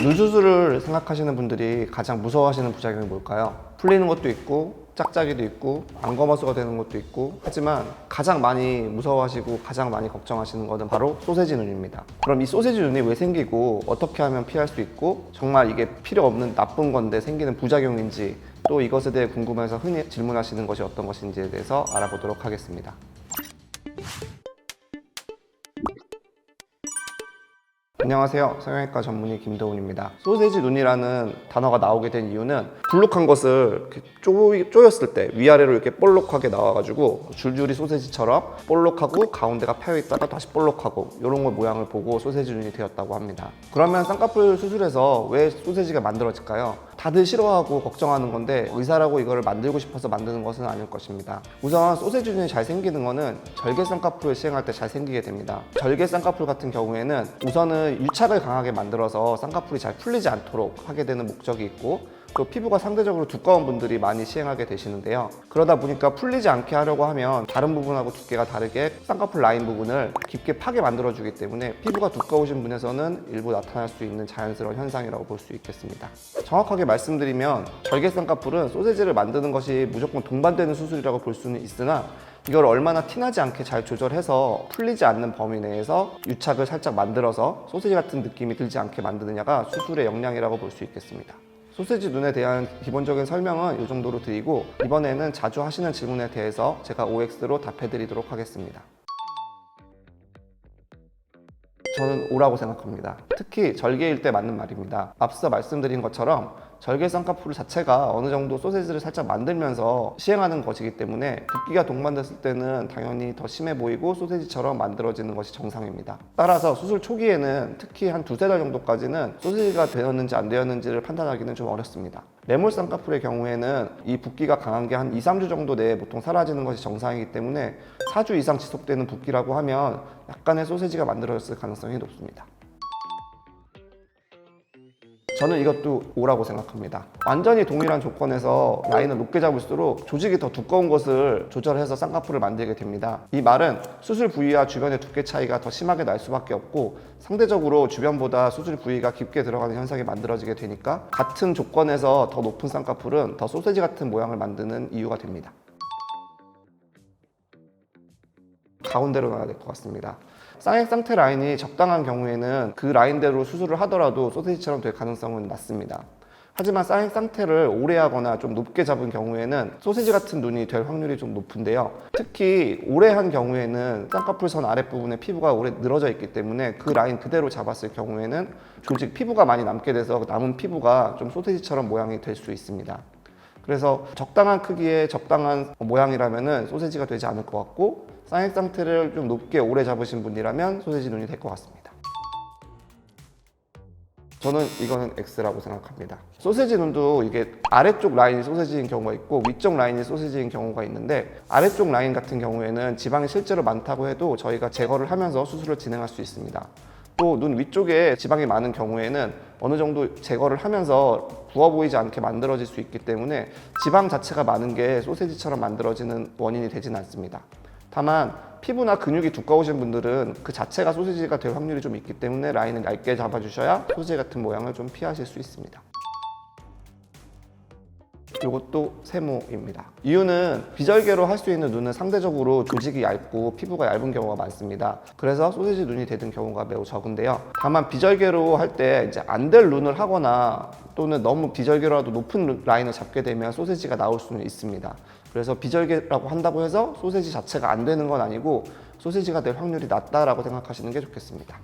눈 수술을 생각하시는 분들이 가장 무서워하시는 부작용이 뭘까요? 풀리는 것도 있고 짝짝이도 있고 안검하수가 되는 것도 있고, 하지만 가장 많이 무서워하시고 가장 많이 걱정하시는 것은 바로 소세지 눈입니다. 그럼 이 소세지 눈이 왜 생기고 어떻게 하면 피할 수 있고, 정말 이게 필요 없는 나쁜 건데 생기는 부작용인지, 또 이것에 대해 궁금해서 흔히 질문하시는 것이 어떤 것인지에 대해서 알아보도록 하겠습니다. 안녕하세요. 성형외과 전문의 김도훈입니다. 소세지 눈이라는 단어가 나오게 된 이유는 볼록한 것을 이렇게 쪼였을 때 위아래로 이렇게 볼록하게 나와가지고 줄줄이 소세지처럼 볼록하고 가운데가 패여있다가 다시 볼록하고 이런 걸 모양을 보고 소세지 눈이 되었다고 합니다. 그러면 쌍꺼풀 수술에서 왜 소세지가 만들어질까요? 다들 싫어하고 걱정하는 건데 의사라고 이거를 만들고 싶어서 만드는 것은 아닐 것입니다. 우선 소세지 눈이 잘 생기는 거는 절개 쌍꺼풀을 시행할 때 잘 생기게 됩니다. 절개 쌍꺼풀 같은 경우에는 우선은 유착을 강하게 만들어서 쌍꺼풀이 잘 풀리지 않도록 하게 되는 목적이 있고, 또 피부가 상대적으로 두꺼운 분들이 많이 시행하게 되시는데요. 그러다 보니까 풀리지 않게 하려고 하면 다른 부분하고 두께가 다르게 쌍꺼풀 라인 부분을 깊게 파게 만들어주기 때문에 피부가 두꺼우신 분에서는 일부 나타날 수 있는 자연스러운 현상이라고 볼 수 있겠습니다. 정확하게 말씀드리면 절개 쌍꺼풀은 소세지를 만드는 것이 무조건 동반되는 수술이라고 볼 수는 있으나, 이걸 얼마나 티나지 않게 잘 조절해서 풀리지 않는 범위 내에서 유착을 살짝 만들어서 소세지 같은 느낌이 들지 않게 만드느냐가 수술의 역량이라고 볼 수 있겠습니다. 소세지 눈에 대한 기본적인 설명은 이 정도로 드리고, 이번에는 자주 하시는 질문에 대해서 제가 OX로 답해 드리도록 하겠습니다. 저는 O라고 생각합니다. 특히 절개일 때 맞는 말입니다. 앞서 말씀드린 것처럼 절개 쌍꺼풀 자체가 어느 정도 소세지를 살짝 만들면서 시행하는 것이기 때문에 붓기가 동반됐을 때는 당연히 더 심해 보이고 소세지처럼 만들어지는 것이 정상입니다. 따라서 수술 초기에는 특히 한 두세 달 정도까지는 소세지가 되었는지 안 되었는지를 판단하기는 좀 어렵습니다. 레몰 쌍꺼풀의 경우에는 이 붓기가 강한 게 한 2-3주 정도 내에 보통 사라지는 것이 정상이기 때문에 4주 이상 지속되는 붓기라고 하면 약간의 소세지가 만들어졌을 가능성이 높습니다. 저는 이것도 O라고 생각합니다. 완전히 동일한 조건에서 라인을 높게 잡을수록 조직이 더 두꺼운 것을 조절해서 쌍꺼풀을 만들게 됩니다. 이 말은 수술 부위와 주변의 두께 차이가 더 심하게 날 수밖에 없고, 상대적으로 주변보다 수술 부위가 깊게 들어가는 현상이 만들어지게 되니까 같은 조건에서 더 높은 쌍꺼풀은 더 소세지 같은 모양을 만드는 이유가 됩니다. 가운데로 놔야 될 것 같습니다. 쌍액 상태 라인이 적당한 경우에는 그 라인대로 수술을 하더라도 소세지처럼 될 가능성은 낮습니다. 하지만 쌍액 상태를 오래 하거나 좀 높게 잡은 경우에는 소세지 같은 눈이 될 확률이 좀 높은데요. 특히 오래 한 경우에는 쌍꺼풀 선 아랫부분에 피부가 오래 늘어져 있기 때문에 그 라인 그대로 잡았을 경우에는 조직 피부가 많이 남게 돼서 남은 피부가 좀 소세지처럼 모양이 될 수 있습니다. 그래서 적당한 크기의 적당한 모양이라면 소세지가 되지 않을 것 같고, 쌍액 상태를 좀 높게 오래 잡으신 분이라면 소세지 눈이 될 것 같습니다. 저는 이거는 X라고 생각합니다. 소세지 눈도 이게 아래쪽 라인이 소세지인 경우가 있고 위쪽 라인이 소세지인 경우가 있는데, 아래쪽 라인 같은 경우에는 지방이 실제로 많다고 해도 저희가 제거를 하면서 수술을 진행할 수 있습니다. 또 눈 위쪽에 지방이 많은 경우에는 어느 정도 제거를 하면서 부어 보이지 않게 만들어질 수 있기 때문에 지방 자체가 많은 게 소세지처럼 만들어지는 원인이 되진 않습니다. 다만 피부나 근육이 두꺼우신 분들은 그 자체가 소세지가 될 확률이 좀 있기 때문에 라인을 얇게 잡아주셔야 소세지 같은 모양을 좀 피하실 수 있습니다. 이것도 세모입니다. 이유는 비절개로 할 수 있는 눈은 상대적으로 조직이 얇고 피부가 얇은 경우가 많습니다. 그래서 소세지 눈이 되는 경우가 매우 적은데요. 다만 비절개로 할 때 이제 안 될 눈을 하거나 또는 너무 비절개로라도 높은 라인을 잡게 되면 소세지가 나올 수는 있습니다. 그래서 비절개라고 한다고 해서 소세지 자체가 안 되는 건 아니고 소세지가 될 확률이 낮다라고 생각하시는 게 좋겠습니다.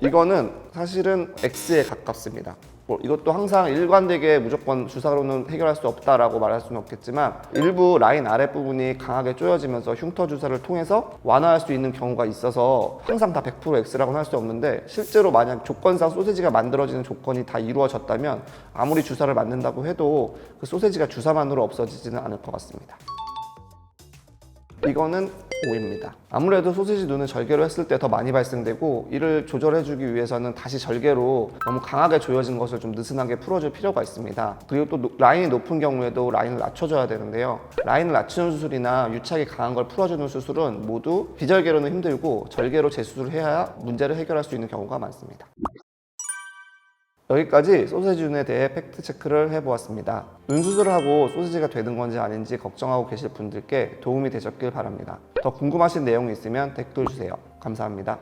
이거는 사실은 X에 가깝습니다. 이것도 항상 일관되게 무조건 주사로는 해결할 수 없다라고 말할 수는 없겠지만, 일부 라인 아랫부분이 강하게 조여지면서 흉터 주사를 통해서 완화할 수 있는 경우가 있어서 항상 다 100% X라고는 할 수 없는데, 실제로 만약 조건상 소세지가 만들어지는 조건이 다 이루어졌다면 아무리 주사를 맞는다고 해도 그 소세지가 주사만으로 없어지지는 않을 것 같습니다. 이거는 O입니다. 아무래도 소시지 눈은 절개로 했을 때 더 많이 발생되고, 이를 조절해주기 위해서는 다시 절개로 너무 강하게 조여진 것을 좀 느슨하게 풀어줄 필요가 있습니다. 그리고 또 라인이 높은 경우에도 라인을 낮춰줘야 되는데요. 라인을 낮추는 수술이나 유착이 강한 걸 풀어주는 수술은 모두 비절개로는 힘들고 절개로 재수술을 해야 문제를 해결할 수 있는 경우가 많습니다. 여기까지 소세지 눈에 대해 팩트 체크를 해보았습니다. 눈 수술을 하고 소세지가 되는 건지 아닌지 걱정하고 계실 분들께 도움이 되셨길 바랍니다. 더 궁금하신 내용이 있으면 댓글 주세요. 감사합니다.